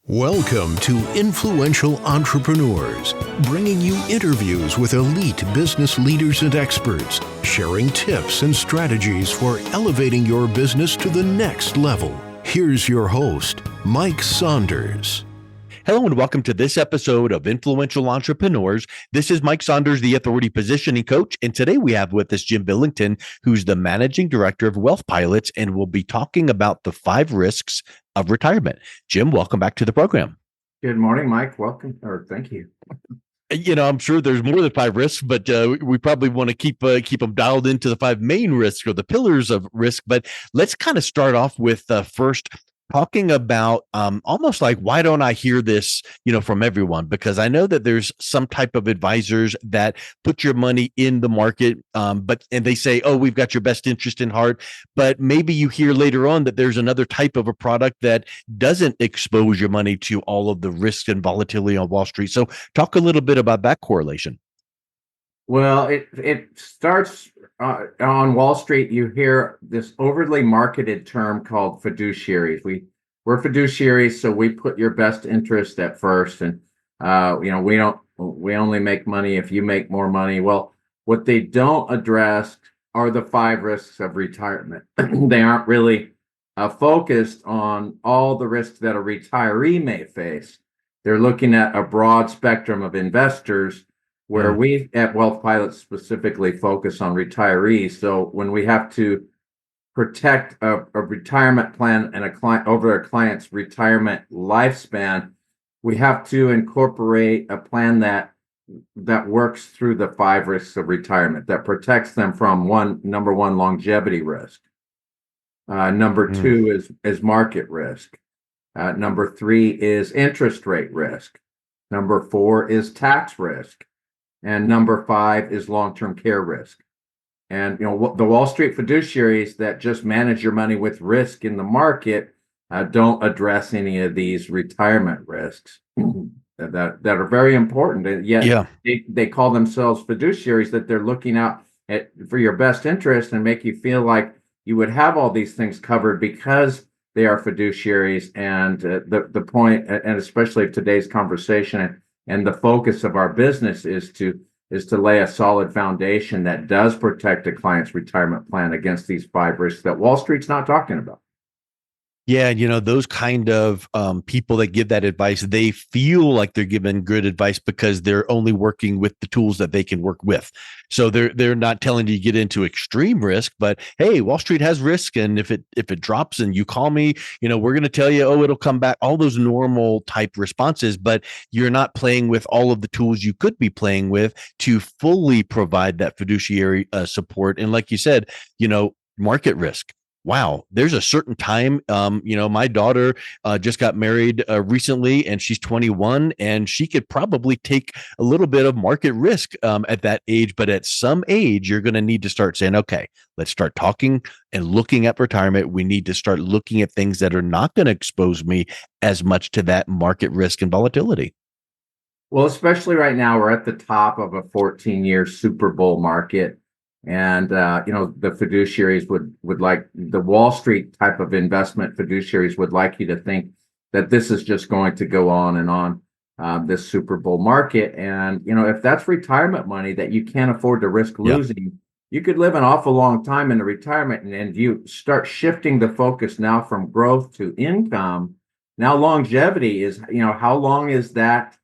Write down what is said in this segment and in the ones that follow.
Welcome to Influential Entrepreneurs, bringing you interviews with elite business leaders and experts, sharing tips and strategies for elevating your business to the next level. Here's your host, Mike Saunders. Hello and welcome to this episode of Influential Entrepreneurs. This is Mike Saunders, the Authority Positioning Coach, and today we have with us Jim Billington, who's the Managing Director of Wealth Pilots, and we'll be talking about the 5 risks of retirement. Jim, welcome back to the program. Good morning, Mike. Welcome, or thank you. I'm sure there's more than 5 risks, but we probably want to keep them dialed into the 5 main risks or the pillars of risk. But let's kind of start off with first talking about almost like, why don't I hear this, from everyone? Because I know that there's some type of advisors that put your money in the market, and they say, oh, we've got your best interest in heart. But maybe you hear later on that there's another type of a product that doesn't expose your money to all of the risk and volatility on Wall Street. So talk a little bit about that correlation. Well, it starts on Wall Street. You hear this overly marketed term called fiduciaries. We're fiduciaries, so we put your best interest at first, and we only make money if you make more money. Well, what they don't address are the 5 risks of retirement. They aren't really focused on all the risks that a retiree may face. They're looking at a broad spectrum of investors, where we at Wealth Pilots specifically focus on retirees. So when we have to protect a retirement plan and a client's retirement lifespan, we have to incorporate a plan that works through the 5 risks of retirement, that protects them from number one, longevity risk. Number 2 is market risk. Number 3 is interest rate risk. Number 4 is tax risk. And number 5 is long-term care risk. And the Wall Street fiduciaries that just manage your money with risk in the market don't address any of these retirement risks that are very important. And yet they call themselves fiduciaries, that they're looking out for your best interest and make you feel like you would have all these things covered because they are fiduciaries. And the point, and especially today's conversation and the focus of our business, is to lay a solid foundation that does protect a client's retirement plan against these 5 risks that Wall Street's not talking about. Yeah, those kind of people that give that advice, they feel like they're giving good advice because they're only working with the tools that they can work with. So they're not telling you to get into extreme risk, but hey, Wall Street has risk, and if it drops and you call me, we're going to tell you, oh, it'll come back. All those normal type responses, but you're not playing with all of the tools you could be playing with to fully provide that fiduciary support. And like you said, market risk. Wow, there's a certain time, my daughter just got married recently, and she's 21, and she could probably take a little bit of market risk at that age. But at some age, you're going to need to start saying, okay, let's start talking and looking at retirement. We need to start looking at things that are not going to expose me as much to that market risk and volatility. Well, especially right now, we're at the top of a 14-year Super Bowl market. And, the fiduciaries would like, the Wall Street type of investment fiduciaries would like you to think that this is just going to go on and on, this Super Bowl market. And, if that's retirement money that you can't afford to risk losing, you could live an awful long time in the retirement, and you start shifting the focus now from growth to income. Now longevity is, how long is that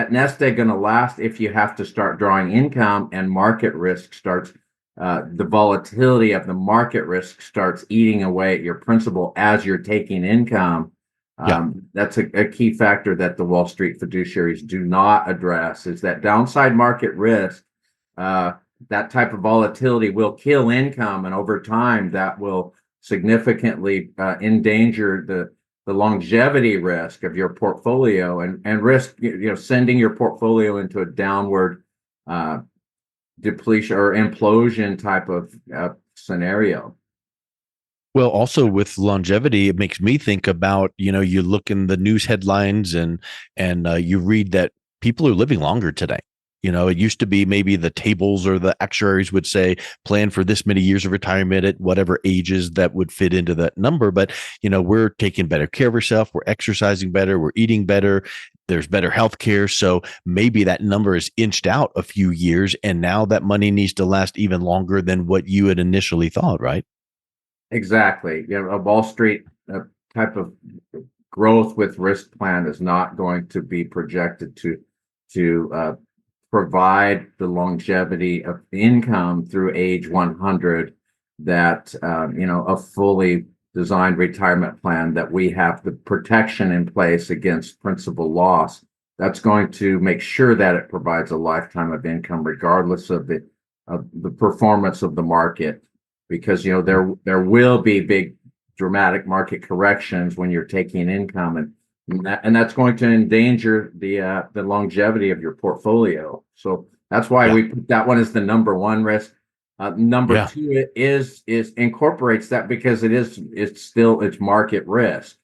nest egg going to last if you have to start drawing income, and market risk starts, the volatility of the market risk starts eating away at your principal as you're taking income. That's a key factor that the Wall Street fiduciaries do not address, is that downside market risk, that type of volatility will kill income. And over time, that will significantly endanger the longevity risk of your portfolio, and risk, sending your portfolio into a downward depletion or implosion type of scenario. Well, also with longevity, it makes me think about, you look in the news headlines and you read that people are living longer today. It used to be maybe the tables or the actuaries would say plan for this many years of retirement at whatever ages that would fit into that number. But, we're taking better care of ourselves. We're exercising better. We're eating better. There's better health care. So maybe that number is inched out a few years. And now that money needs to last even longer than what you had initially thought, right? Exactly. A Wall Street type of growth with risk plan is not going to be projected to provide the longevity of income through age 100 that a fully designed retirement plan that we have the protection in place against principal loss. That's going to make sure that it provides a lifetime of income regardless of the performance of the market, because there will be big dramatic market corrections when you're taking income, and that's going to endanger the longevity of your portfolio. So that's why we put that one as the number one risk. Number two is incorporates that because it's market risk.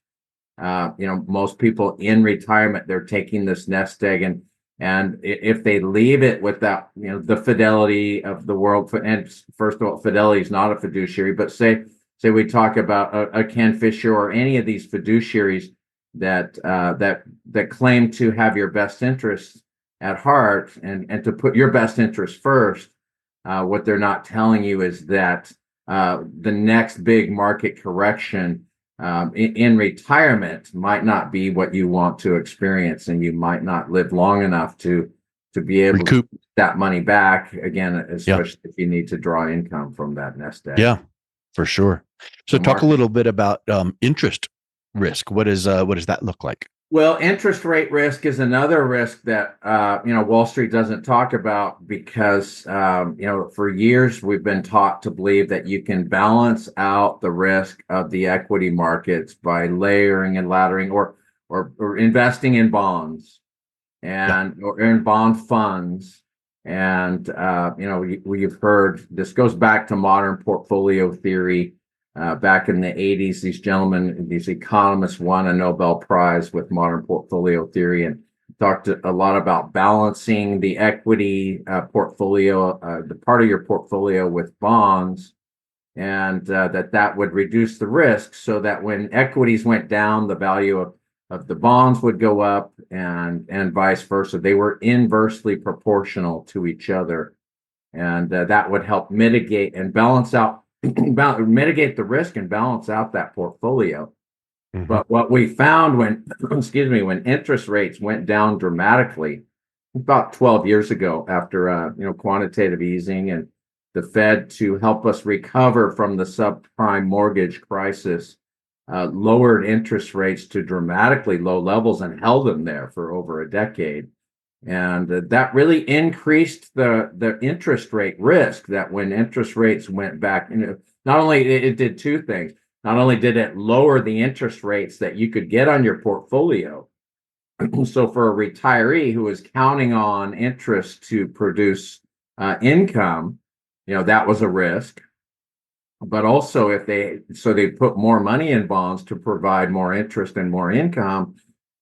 Most people in retirement, they're taking this nest egg, and if they leave it without the fidelity of the world, and first of all, Fidelity is not a fiduciary, but say we talk about a Ken Fisher or any of these fiduciaries that claim to have your best interests at heart and to put your best interest first. What they're not telling you is that the next big market correction in retirement might not be what you want to experience, and you might not live long enough to be able to get that money back again, especially if you need to draw income from that nest egg. Yeah, for sure. So talk a little bit about interest risk. What does that look like? Well, interest rate risk is another risk that Wall Street doesn't talk about because for years we've been taught to believe that you can balance out the risk of the equity markets by layering and laddering or investing in bonds or in bond funds. And we've heard this goes back to modern portfolio theory. Back in the 80s, these economists won a Nobel Prize with modern portfolio theory and talked a lot about balancing the equity portfolio, the part of your portfolio with bonds, and that would reduce the risk so that when equities went down, the value of the bonds would go up and vice versa. They were inversely proportional to each other. And that would help mitigate and balance out mitigate the risk and balance out that portfolio. Mm-hmm. But what we found when interest rates went down dramatically about 12 years ago after quantitative easing and the Fed, to help us recover from the subprime mortgage crisis, lowered interest rates to dramatically low levels and held them there for over a decade. And that really increased the interest rate risk. That when interest rates went back, not only it did two things. Not only did it lower the interest rates that you could get on your portfolio. So for a retiree who was counting on interest to produce income, that was a risk. But also if they put more money in bonds to provide more interest and more income,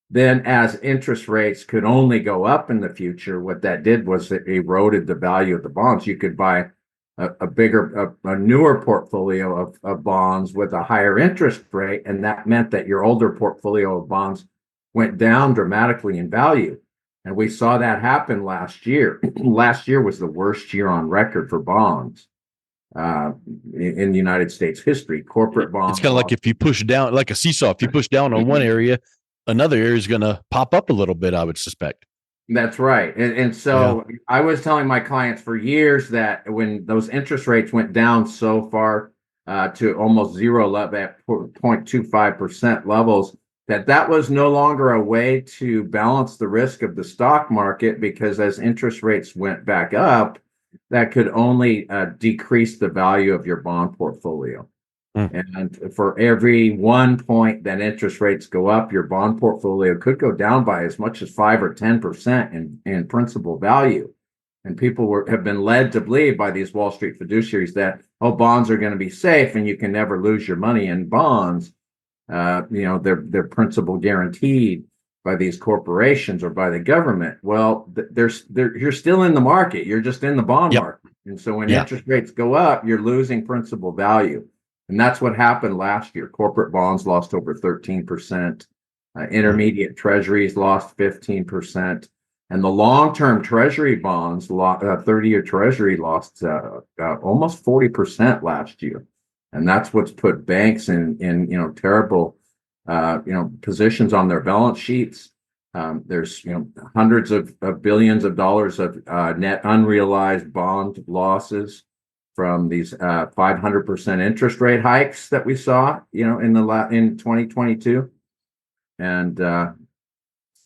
then as interest rates could only go up in the future, what that did was it eroded the value of the bonds. You could buy a newer portfolio of bonds with a higher interest rate, and that meant that your older portfolio of bonds went down dramatically in value. And we saw that happen last year. Last year was the worst year on record for bonds in the United States history. Corporate bonds. It's kind of like if you push down, like a seesaw, if you push down on one area, another area is going to pop up a little bit, I would suspect. That's right. And so I was telling my clients for years that when those interest rates went down so far to almost zero level at 0.25% levels, that was no longer a way to balance the risk of the stock market, because as interest rates went back up, that could only decrease the value of your bond portfolio. And for every 1 point that interest rates go up, your bond portfolio could go down by as much as 5 or 10% in principal value. And people have been led to believe by these Wall Street fiduciaries that, bonds are going to be safe and you can never lose your money in bonds. They're principal guaranteed. by these corporations or by the government. Well, you're still in the market. You're just in the bond Yep. market. And so when Yeah. interest rates go up, you're losing principal value. And that's what happened last year. Corporate bonds lost over 13%. Intermediate treasuries lost 15%. And the long-term treasury bonds, 30-year treasury lost almost 40% last year. And that's what's put banks in terrible positions on their balance sheets. There's hundreds of billions of dollars of net unrealized bond losses from these 500% interest rate hikes that we saw in 2022. And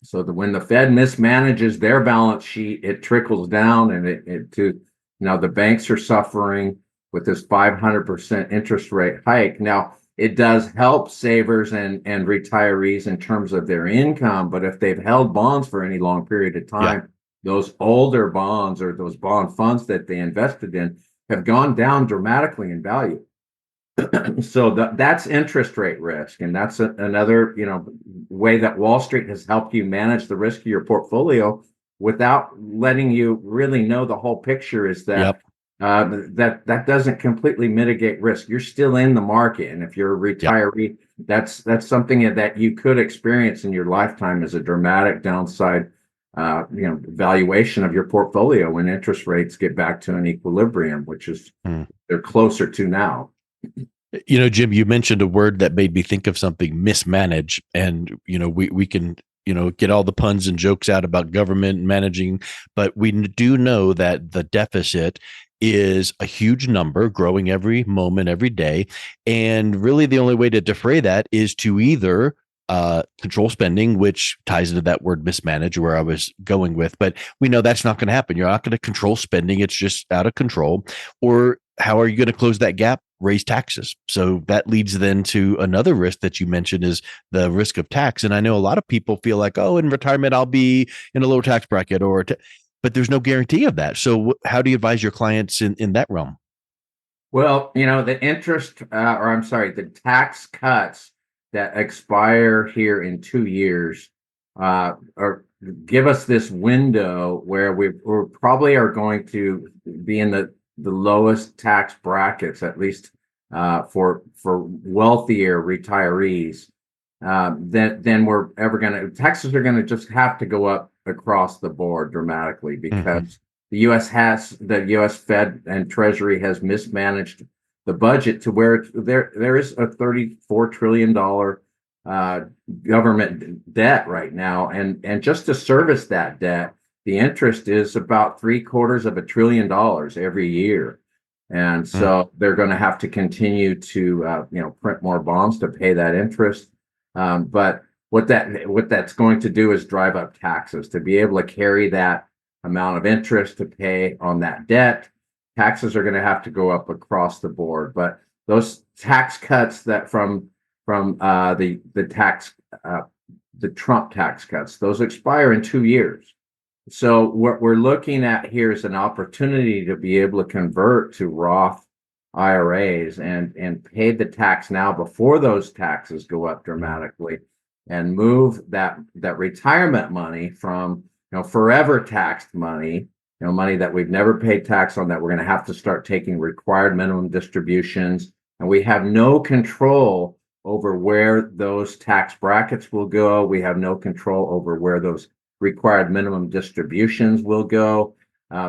so when the Fed mismanages their balance sheet, it trickles down, and it to the banks are suffering with this 500% interest rate hike. Now, it does help savers and retirees in terms of their income, but if they've held bonds for any long period of time, those older bonds or those bond funds that they invested in have gone down dramatically in value. So that's interest rate risk, and that's another way that Wall Street has helped you manage the risk of your portfolio without letting you really know the whole picture. Is that that doesn't completely mitigate risk. You're still in the market, and if you're a retiree, that's something that you could experience in your lifetime as a dramatic downside valuation of your portfolio when interest rates get back to an equilibrium, which is they're closer to now. Jim, you mentioned a word that made me think of something: mismanage. And we can get all the puns and jokes out about government managing, but we do know that the deficit is a huge number, growing every moment, every day. And really the only way to defray that is to either control spending, which ties into that word mismanage, where I was going with. But we know that's not going to happen. You're not going to control spending. It's just out of control. Or how are you going to close that gap? Raise taxes. So that leads then to another risk that you mentioned, is the risk of tax. And I know a lot of people feel like, oh, in retirement, I'll be in a lower tax bracket, but there's no guarantee of that. So how do you advise your clients in that realm? Well, the tax cuts that expire here in 2 years or give us this window where we probably are going to be in the lowest tax brackets, at least for wealthier retirees. Then we're ever taxes are going to just have to go up across the board dramatically, because the U.S. Fed and Treasury has mismanaged the budget to where there is a $34 trillion government debt right now, and just to service that debt, the interest is about $750 billion every year. And so they're going to have to continue to print more bonds to pay that interest. But what that's going to do is drive up taxes to be able to carry that amount of interest to pay on that debt. Taxes are going to have to go up across the board. But those tax cuts that from the Trump tax cuts, those expire in 2 years. So what we're looking at here is an opportunity to be able to convert to Roth IRAs and pay the tax now before those taxes go up dramatically, and move that retirement money from forever taxed money, money that we've never paid tax on, that we're going to have to start taking required minimum distributions, and we have no control over where those tax brackets will go. We have no control over where those required minimum distributions will go.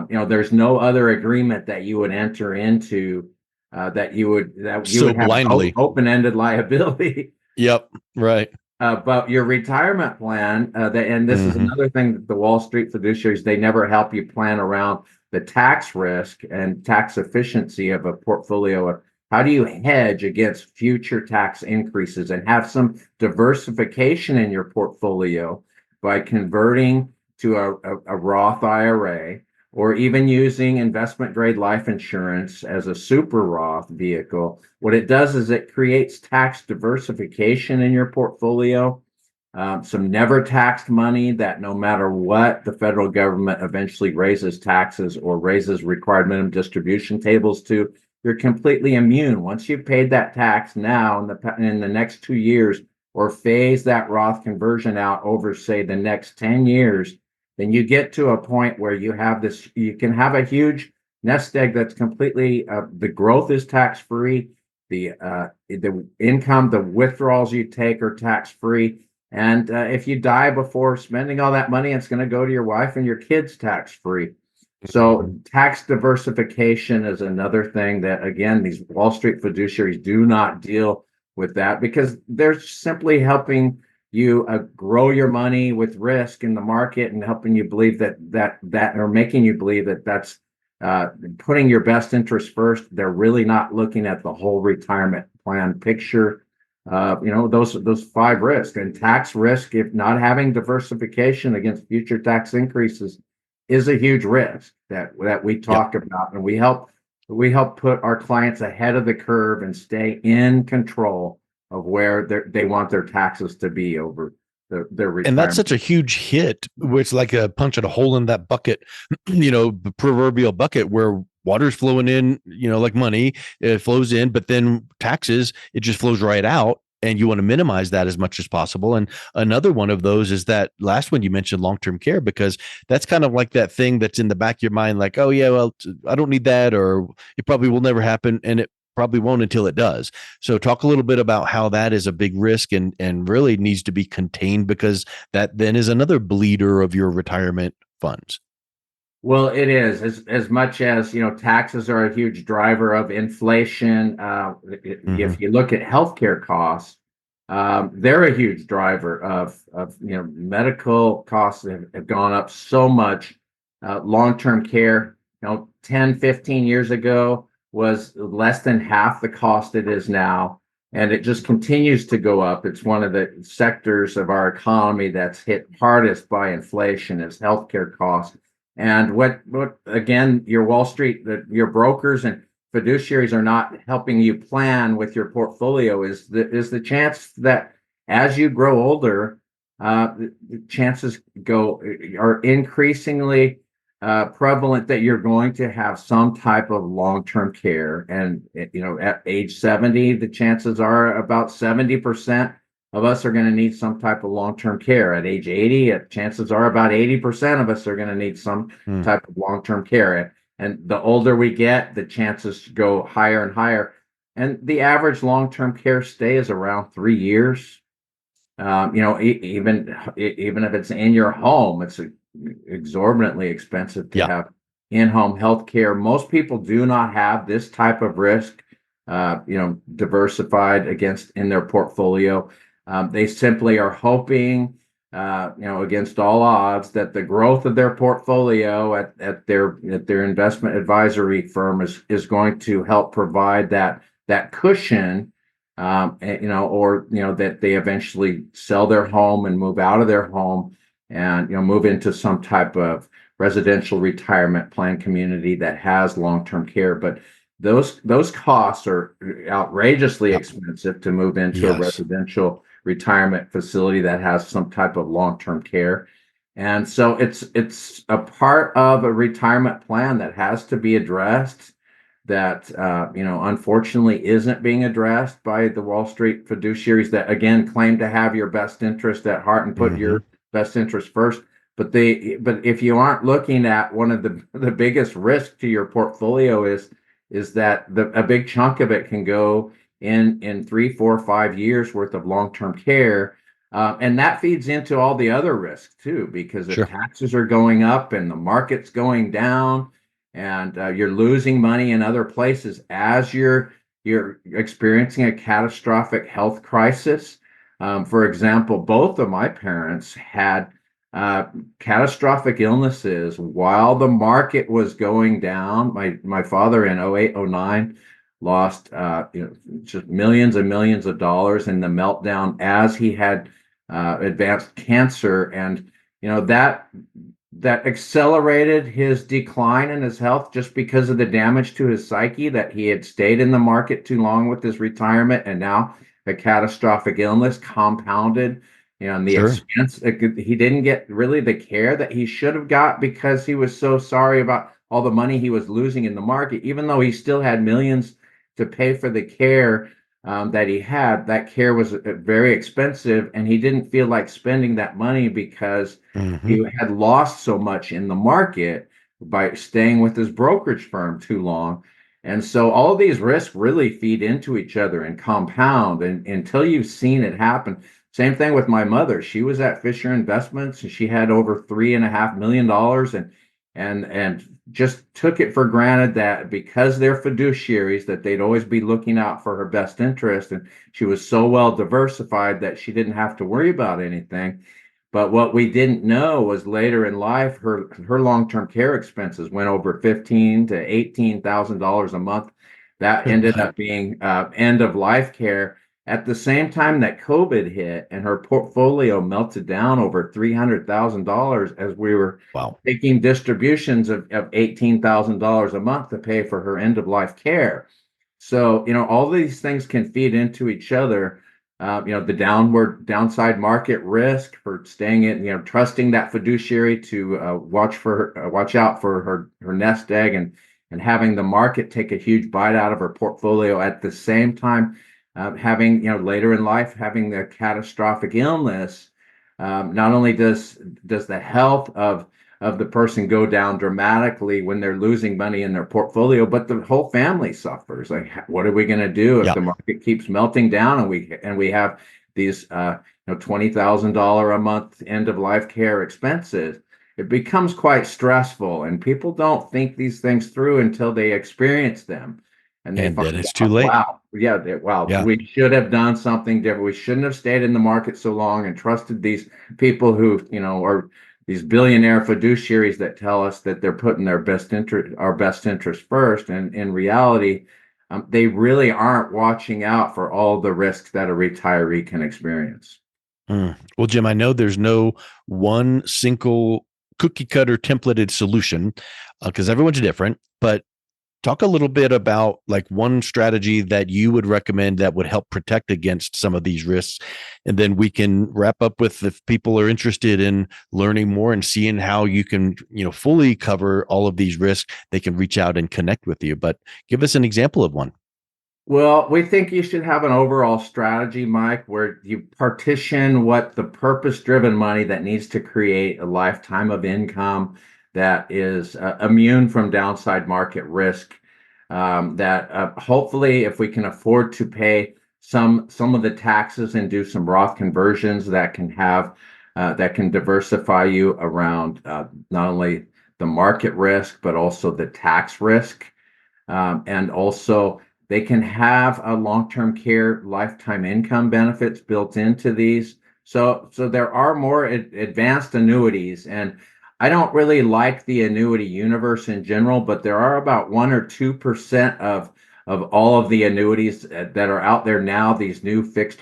There's no other agreement that you would enter into that you would have blindly open-ended liability. Yep. Right. But your retirement plan, and this is another thing that the Wall Street fiduciaries, they never help you plan around the tax risk and tax efficiency of a portfolio. How do you hedge against future tax increases and have some diversification in your portfolio by converting to a Roth IRA, or even using investment grade life insurance as a super Roth vehicle? What it does is it creates tax diversification in your portfolio, some never taxed money that no matter what the federal government eventually raises taxes or raises required minimum distribution tables to, you're completely immune. Once you've paid that tax now, in the next 2 years, or phase that Roth conversion out over, say, the next 10 years, then you get to a point where you can have a huge nest egg that's completely, the growth is tax free. The income, the withdrawals you take are tax free. And if you die before spending all that money, it's going to go to your wife and your kids tax free. So tax diversification is another thing that, again, these Wall Street fiduciaries do not deal with that, because they're simply helping you grow your money with risk in the market, and helping you believe or making you believe that that's putting your best interest first. They're really not looking at the whole retirement plan picture. Those five risks, and tax risk, if not having diversification against future tax increases, is a huge risk that we talk about, and we help put our clients ahead of the curve and stay in control of where they want their taxes to be over their retirement. And that's such a huge hit, where it's like a punch at a hole in that bucket, the proverbial bucket where water's flowing in, like money, it flows in, but then taxes, it just flows right out. And you want to minimize that as much as possible. And another one of those is that last one you mentioned, long-term care, because that's kind of like that thing that's in the back of your mind, like, oh yeah, well, I don't need that, or it probably will never happen. And it probably won't until it does. So talk a little bit about how that is a big risk and really needs to be contained, because that then is another bleeder of your retirement funds. Well, it is, as much as, taxes are a huge driver of inflation. If you look at healthcare costs, they're a huge driver of medical costs have gone up so much. Long-term care, 10, 15 years ago was less than half the cost it is now. And it just continues to go up. It's one of the sectors of our economy that's hit hardest by inflation, is healthcare costs. And what again, your Wall Street, your brokers and fiduciaries are not helping you plan with your portfolio is the chance that as you grow older, the chances are increasingly prevalent that you're going to have some type of long-term care. And at age 70, the chances are about 70% of us are going to need some type of long-term care. At age 80, chances are about 80% of us are going to need some type of long-term care. And the older we get, the chances go higher and higher. And the average long-term care stay is around 3 years. Even if it's in your home, it's exorbitantly expensive to have in-home health care. Most people do not have this type of risk, diversified in their portfolio. They simply are hoping, against all odds, that the growth of their portfolio at their investment advisory firm is going to help provide that cushion, that they eventually sell their home and move out of their home and move into some type of residential retirement plan community that has long-term care. But those costs are outrageously expensive to move into a residential retirement facility that has some type of long-term care. And so it's a part of a retirement plan that has to be addressed, that unfortunately isn't being addressed by the Wall Street fiduciaries that, again, claim to have your best interest at heart and put your best interest first. But if you aren't looking at one of the biggest risks to your portfolio is that a big chunk of it can go in 3, 4, 5 years worth of long-term care. And that feeds into all the other risks too, because if taxes are going up and the market's going down and you're losing money in other places as you're experiencing a catastrophic health crisis. For example, both of my parents had catastrophic illnesses while the market was going down. My father in 08, 09 lost just millions and millions of dollars in the meltdown as he had advanced cancer, and that accelerated his decline in his health just because of the damage to his psyche, that he had stayed in the market too long with his retirement, and now a catastrophic illness compounded and the expense. He didn't get really the care that he should have got because he was so sorry about all the money he was losing in the market, even though he still had millions to pay for the care. that he had, that care was very expensive, and he didn't feel like spending that money because Hmm. he had lost so much in the market by staying with his brokerage firm too long. And so all of these risks really feed into each other and compound, and until you've seen it happen. Same thing with my mother. She was at Fisher Investments and she had over $3.5 million, and just took it for granted that because they're fiduciaries that they'd always be looking out for her best interest, and she was so well diversified that she didn't have to worry about anything. But what we didn't know was later in life, her long-term care expenses went over 15 to $18,000 a month. That Good ended night. up being end of life care at the same time that COVID hit, and her portfolio melted down over $300,000 as we were Wow. taking distributions of $18,000 a month to pay for her end of life care. So, all these things can feed into each other. The downside market risk for staying in, trusting that fiduciary to watch out for her nest egg, and having the market take a huge bite out of her portfolio at the same time, having, later in life, having the catastrophic illness. Not only does the health of the person go down dramatically when they're losing money in their portfolio, but the whole family suffers. Like, what are we going to do if Yeah. the market keeps melting down, and we have these $20,000 a month end of life care expenses? It becomes quite stressful, and people don't think these things through until they experience them, and they And then find it's too out, late. wow, yeah, wow, Yeah. we should have done something different. We shouldn't have stayed in the market so long and trusted these people who, are these billionaire fiduciaries that tell us that they're putting our best interest first, and in reality, they really aren't watching out for all the risks that a retiree can experience. Well, Jim, I know there's no one single cookie cutter templated solution because everyone's different, but talk a little bit about like one strategy that you would recommend that would help protect against some of these risks. And then we can wrap up with, if people are interested in learning more and seeing how you can, fully cover all of these risks, they can reach out and connect with you. But give us an example of one. Well, we think you should have an overall strategy, Mike, where you partition what the purpose-driven money that needs to create a lifetime of income that is immune from downside market risk. That hopefully, if we can afford to pay some of the taxes and do some Roth conversions, that can diversify you around not only the market risk but also the tax risk, and also they can have a long-term care lifetime income benefits built into these. So there are more advanced annuities, and I don't really like the annuity universe in general, but there are about 1 or 2% of all of the annuities that are out there now. These new fixed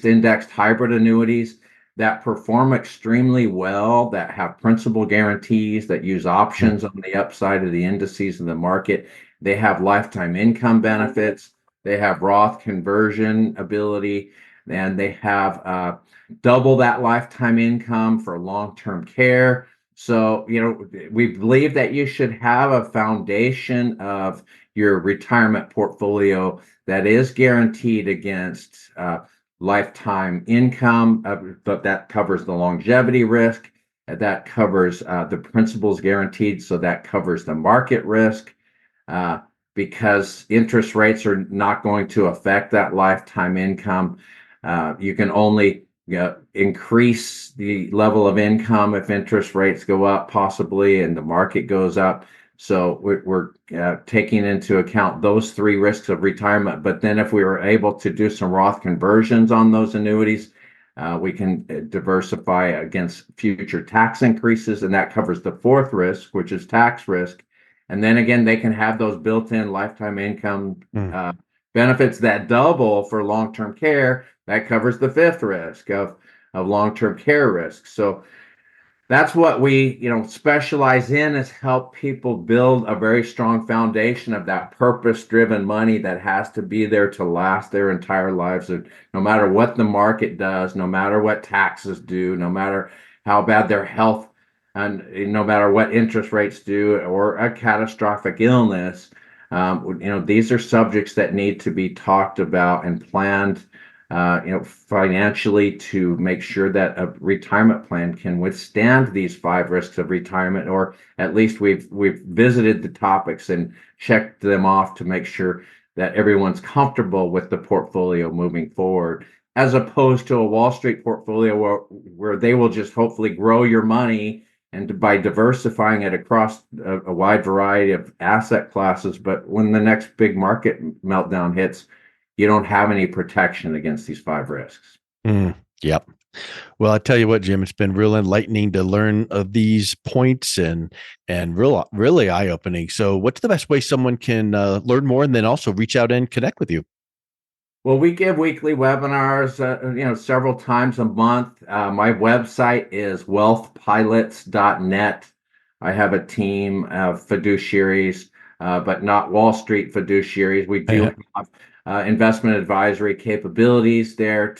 indexed hybrid annuities that perform extremely well, that have principal guarantees, that use Mm. options on the upside of the indices in the market. They have lifetime income benefits. They have Roth conversion ability, and they have double that lifetime income for long-term care. So, we believe that you should have a foundation of your retirement portfolio that is guaranteed against lifetime income, but that covers the longevity risk. That covers the principal's guaranteed, so that covers the market risk, uh, because interest rates are not going to affect that lifetime income. You can only increase the level of income if interest rates go up, possibly, and the market goes up. So we're taking into account those three risks of retirement. But then if we were able to do some Roth conversions on those annuities, we can diversify against future tax increases, and that covers the fourth risk, which is tax risk. And then again, they can have those built-in lifetime income Mm. benefits that double for long-term care. That covers the fifth risk of long-term care risk. So that's what we, specialize in, is help people build a very strong foundation of that purpose-driven money that has to be there to last their entire lives. And no matter what the market does, no matter what taxes do, no matter how bad their health, and no matter what interest rates do, or a catastrophic illness, These are subjects that need to be talked about and planned, financially, to make sure that a retirement plan can withstand these 5 risks of retirement, or at least we've visited the topics and checked them off to make sure that everyone's comfortable with the portfolio moving forward, as opposed to a Wall Street portfolio where they will just hopefully grow your money and by diversifying it across a wide variety of asset classes. But when the next big market meltdown hits, you don't have any protection against these 5 risks. Yep. Well, I tell you what, Jim, it's been real enlightening to learn of these points and really eye-opening. So what's the best way someone can learn more and then also reach out and connect with you? Well, we give weekly webinars, several times a month. My website is wealthpilots.net. I have a team of fiduciaries, but not Wall Street fiduciaries. We do have investment advisory capabilities there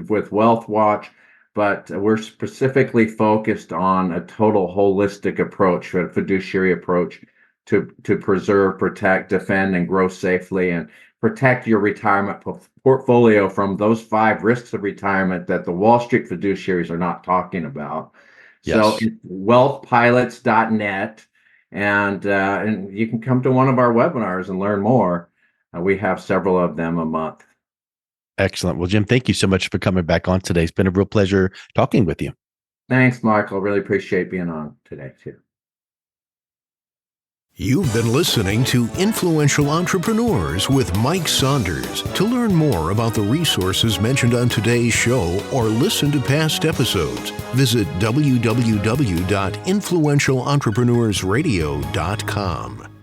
with Wealth Watch, but we're specifically focused on a total holistic approach, a fiduciary approach to preserve, protect, defend, and grow safely, and protect your retirement portfolio from those 5 risks of retirement that the Wall Street fiduciaries are not talking about. Yes. So it's wealthpilots.net, and you can come to one of our webinars and learn more. We have several of them a month. Excellent. Well, Jim, thank you so much for coming back on today. It's been a real pleasure talking with you. Thanks, Michael. Really appreciate being on today, too. You've been listening to Influential Entrepreneurs with Mike Saunders. To learn more about the resources mentioned on today's show or listen to past episodes, visit www.influentialentrepreneursradio.com.